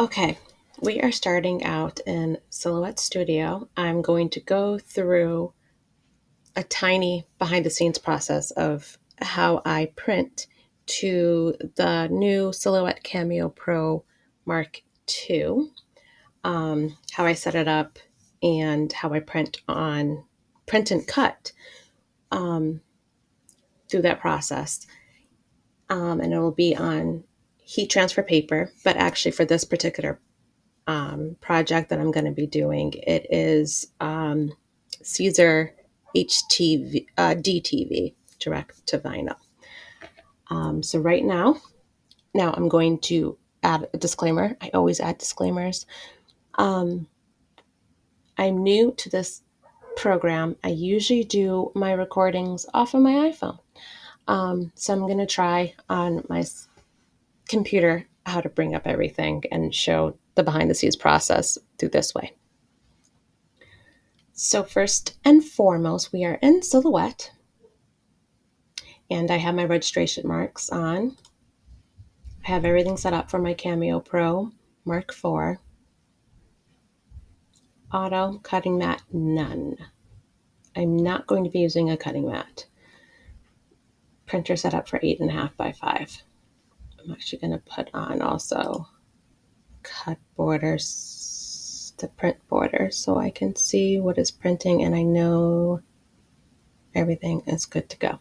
Okay, we are starting out in Silhouette Studio. I'm going to go through a tiny behind the scenes process of how I print to the new Silhouette Cameo Pro Mark II, how I set it up, and how I print and cut um, through that process. And it will be on heat transfer paper, but actually for this particular project that I'm going to be doing. It is Siser DTV, direct to vinyl. So right now I'm going to add a disclaimer. I always add disclaimers. Um, I'm new to this program. I usually do my recordings off of my iPhone. So I'm going to try on my computer how to bring up everything and show the behind the scenes process through this way. So first and foremost, we are in Silhouette, and I have my registration marks on. I have everything set up for my Cameo Pro Mark IV. Auto cutting mat, none. I'm not going to be using a cutting mat. Printer set up for 8.5 by 5. I'm actually going to put on also cut borders, the print border, so I can see what is printing and I know everything is good to go.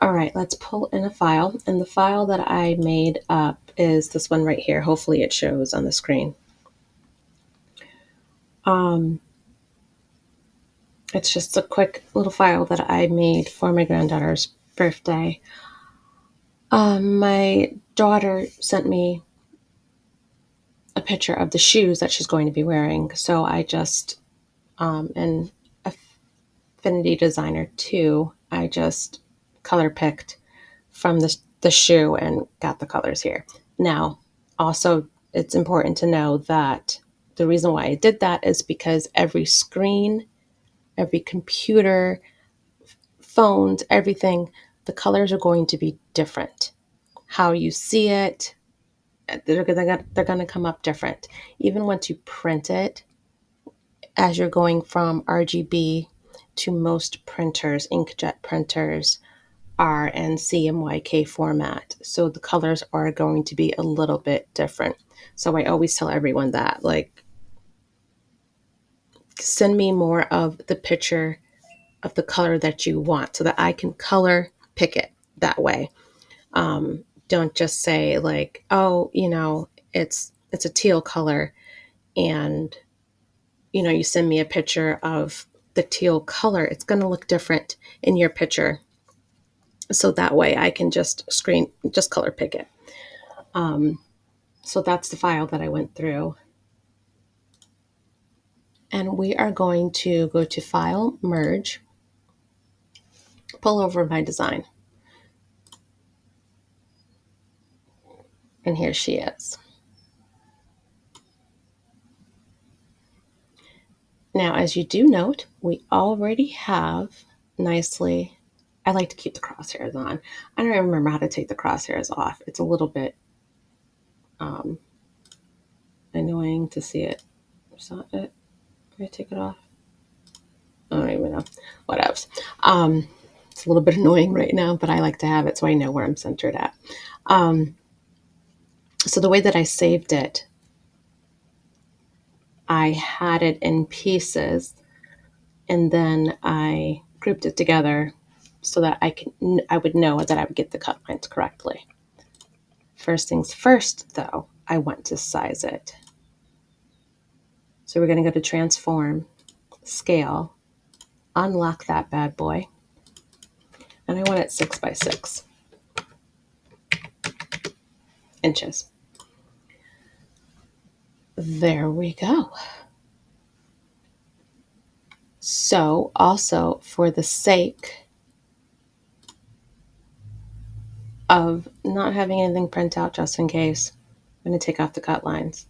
All right, let's pull in a file. And the file that I made up is this one right here. Hopefully it shows on the screen. It's just a quick little file that I made for my granddaughter's birthday. My daughter sent me a picture of the shoes that she's going to be wearing. So I just, in Affinity Designer 2, I just color picked from the shoe and got the colors here. Now, also, it's important to know that the reason why I did that is because every screen, every computer, phones, everything, the colors are going to be different. How you see it, they're going to come up different. Even once you print it, as you're going from RGB to most printers, inkjet printers, are in CMYK format. So the colors are going to be a little bit different. So I always tell everyone that, like, send me more of the picture of the color that you want so that I can color pick it that way. Don't just say like, oh, it's a teal color and, you send me a picture of the teal color. It's going to look different in your picture. So that way I can just color pick it. So that's the file that I went through. And we are going to go to File, Merge, pull over my design. And here she is. Now, as you do note, we already have nicely, I like to keep the crosshairs on. I don't even remember how to take the crosshairs off. It's a little bit annoying to see it. Is that it? Can I take it off? I don't even know. What else? It's a little bit annoying right now, but I like to have it so I know where I'm centered at. So the way that I saved it, I had it in pieces and then I grouped it together so that I would know that I would get the cut lines correctly. First things first, though, I want to size it. So we're going to go to Transform, Scale, unlock that bad boy, and I want it 6 by 6 inches. There we go. So also for the sake of not having anything print out just in case, I'm going to take off the cut lines.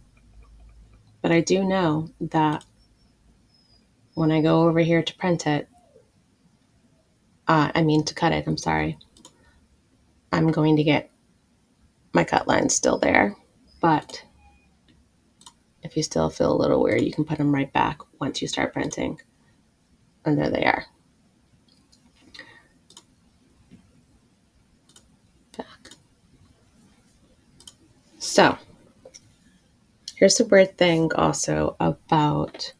But I do know that when I go over here to print it, to cut it, I'm sorry, I'm going to get my cut lines still there. But If you still feel a little weird, you can put them right back once you start printing. And there they are. Back. So, here's the weird thing also about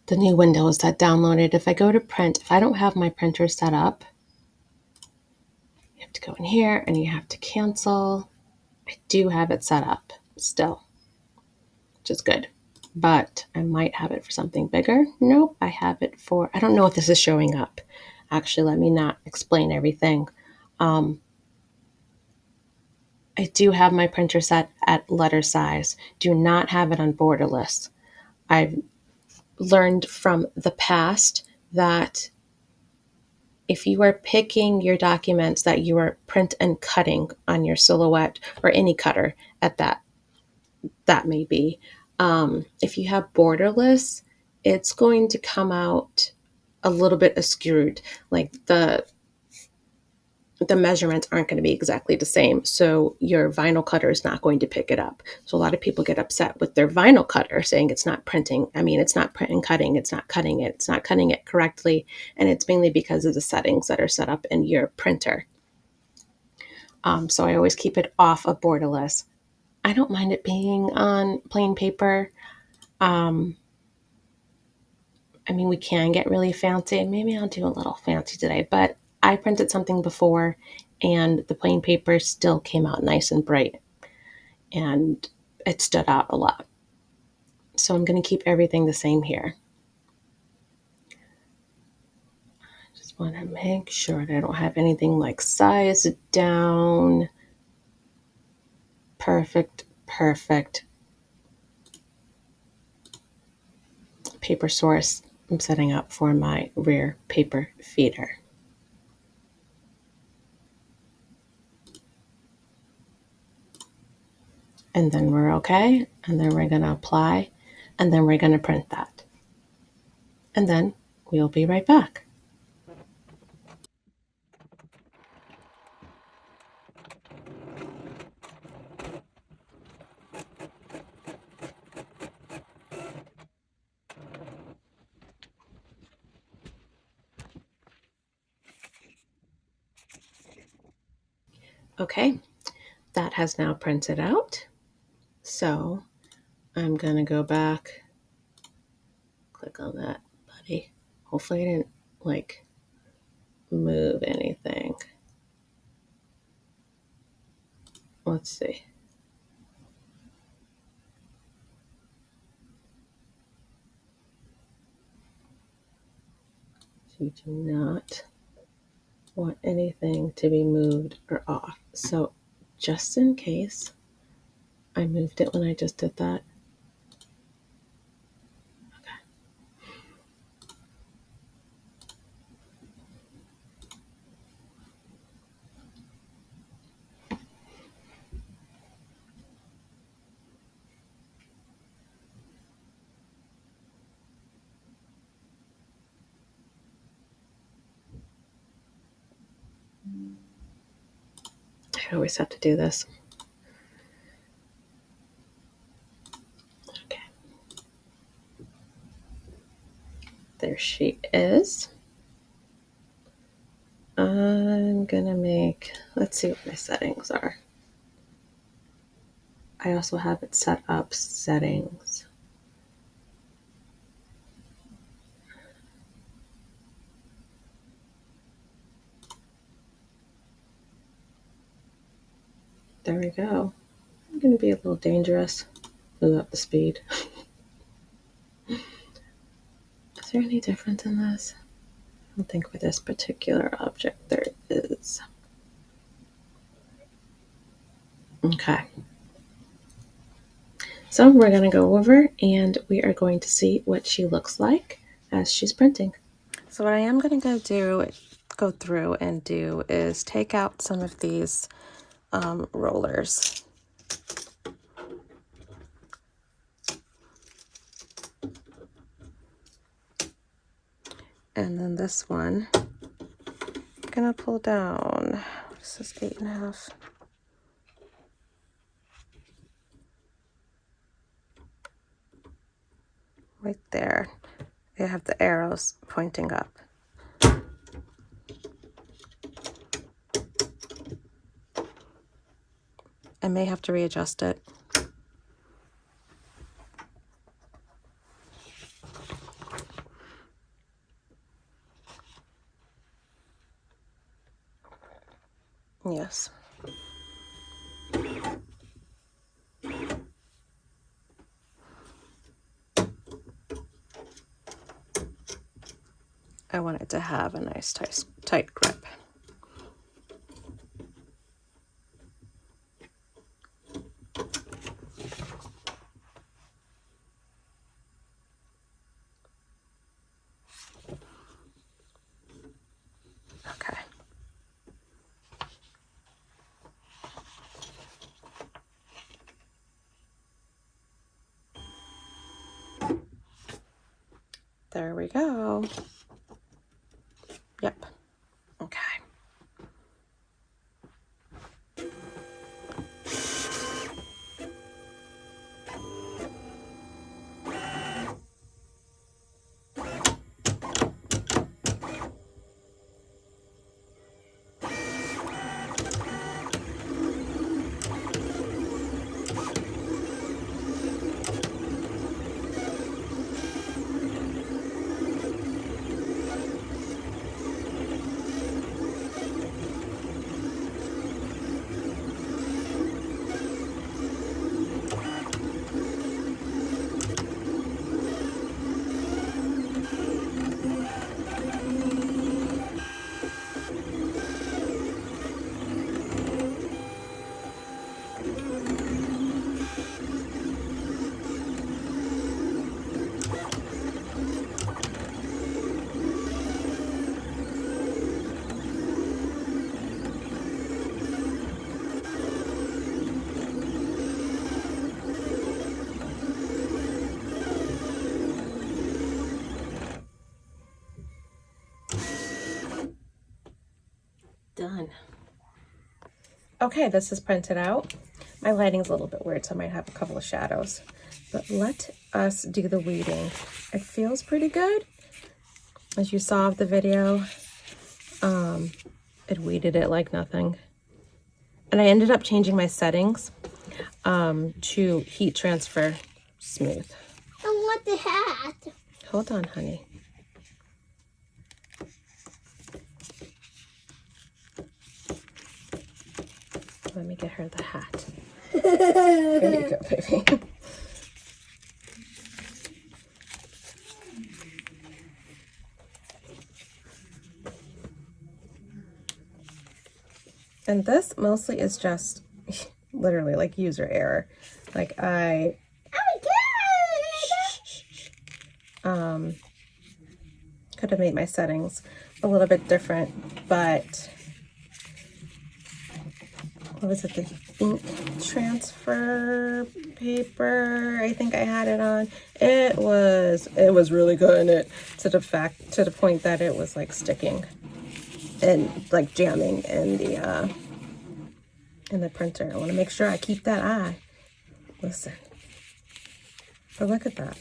the new Windows that downloaded. If I go to print, if I don't have my printer set up, you have to go in here and you have to cancel. I do have it set up still, which is good. But I might have it for something bigger. Nope, I have it for, I don't know if this is showing up. Actually, let me not explain everything. I do have my printer set at letter size. Do not have it on borderless. I've learned from the past that if you are picking your documents that you are print and cutting on your Silhouette or any cutter at that may be, if you have borderless, it's going to come out a little bit askewed. Like the measurements aren't going to be exactly the same. So your vinyl cutter is not going to pick it up. So a lot of people get upset with their vinyl cutter saying it's not printing. I mean, it's not print and cutting. It's not cutting it. It's not cutting it correctly. And it's mainly because of the settings that are set up in your printer. So I always keep it off of borderless. I don't mind it being on plain paper. I mean, we can get really fancy. Maybe I'll do a little fancy today, but I printed something before and the plain paper still came out nice and bright and it stood out a lot. So I'm going to keep everything the same here. Just want to make sure that I don't have anything like size down. Perfect, perfect. Paper source I'm setting up for my rear paper feeder. And then we're okay. And then we're going to apply. And then we're going to print that. And then we'll be right back. Okay, that has now printed out. So I'm going to go back, click on that, buddy. Hopefully I didn't like move anything. Let's see. You do not want anything to be moved or off. So just in case I moved it when I just did that. I always have to do this. Okay. There she is. I'm gonna make, let's see what my settings are. I also have it set up settings. There we go. I'm gonna be a little dangerous. Move up the speed. Is there any difference in this? I don't think for this particular object there is. Okay. So we're going to go over and we are going to see what she looks like as she's printing. So what I am going to go through and do is take out some of these rollers. And then this one, I'm going to pull down. This is 8.5. right there. They have the arrows pointing up. I may have to readjust it. Yes. I want it to have a nice tight grip. Okay. There we go. Yep. Okay. Done. Okay, this is printed out. My lighting's a little bit weird, so I might have a couple of shadows. But let us do the weeding. It feels pretty good. As you saw of the video, it weeded it like nothing. And I ended up changing my settings to heat transfer smooth. I want the hat. Hold on, honey. Let me get her the hat. There you go, baby. And this mostly is just literally like user error. Like could have made my settings a little bit different, but what was it, the ink transfer paper I think I had it on. It was really good, and it to the point that it was like sticking and like jamming in the printer. I want to make sure I keep that eye. Listen, but look at that.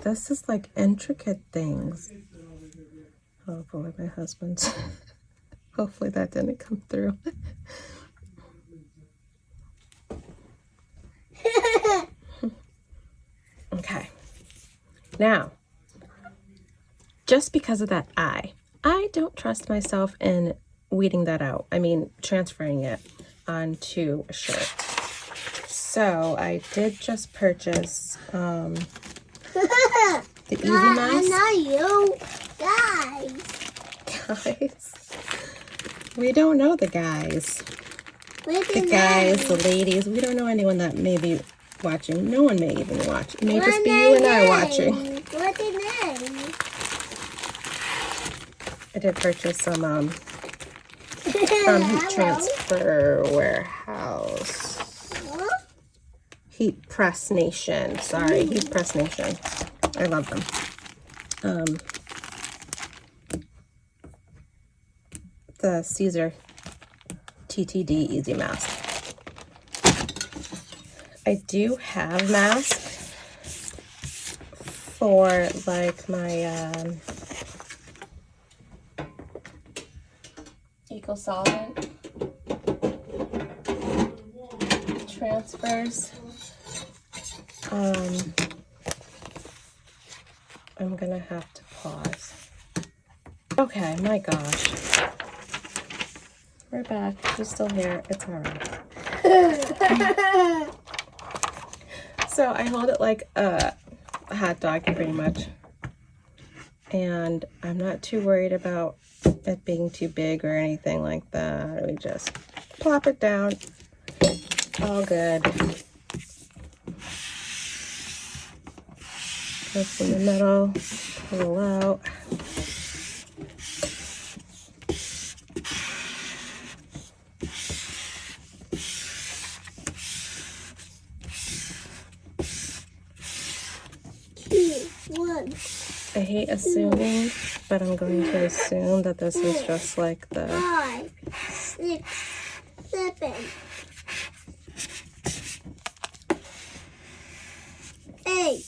This is like intricate things. Oh boy, my husband's. Hopefully that didn't come through. Okay. Now, just because of that eye, I don't trust myself in weeding that out. I mean, transferring it onto a shirt. So I did just purchase the Easy Mask. Not you. Guys. Guys. We don't know the guys. The guys, the ladies. We don't know anyone that may be watching. No one may even watch. It may just be you and I watching. What's the name? I did purchase some from Heat Transfer Warehouse. Huh? Heat Press Nation. Sorry, Heat Press Nation. I love them. The Siser DTV Easy Mask. I do have masks for like my eco-solvent transfers. I'm gonna have to pause. Okay, my gosh. We're back. She's still here. It's alright. So I hold it like a hot dog pretty much. And I'm not too worried about it being too big or anything like that. We just plop it down. All good. That's in the middle. Pull out. I hate assuming, but I'm going to assume that this is just like the 5, 6, 7, 8,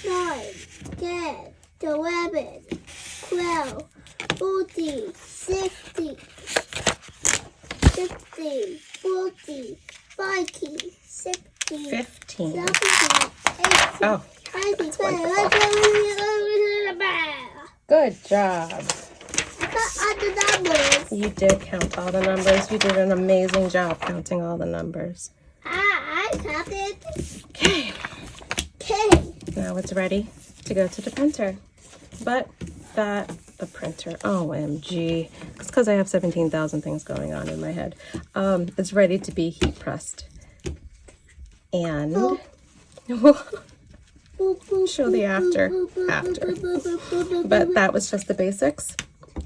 9, 10, 11, 12, 14, 16, 15, 14, 15, 16, 15. 17, 18, Oh, 19, that's wonderful. Good job. Got the numbers. You did count all the numbers. You did an amazing job counting all the numbers. I counted. Okay, Okay. now it's ready to go to the printer. But the printer, OMG. It's because I have 17,000 things going on in my head. It's ready to be heat pressed. And show the after. But that was just the basics,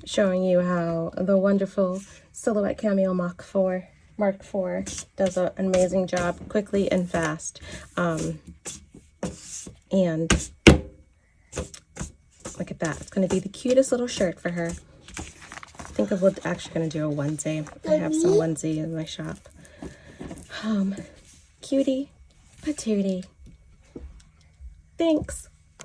showing you how the wonderful Silhouette Cameo Mark IV does an amazing job quickly and fast. And look at that. It's going to be the cutest little shirt for her. I think we're actually going to do a onesie. I have some onesie in my shop. Cutie patootie. Thanks.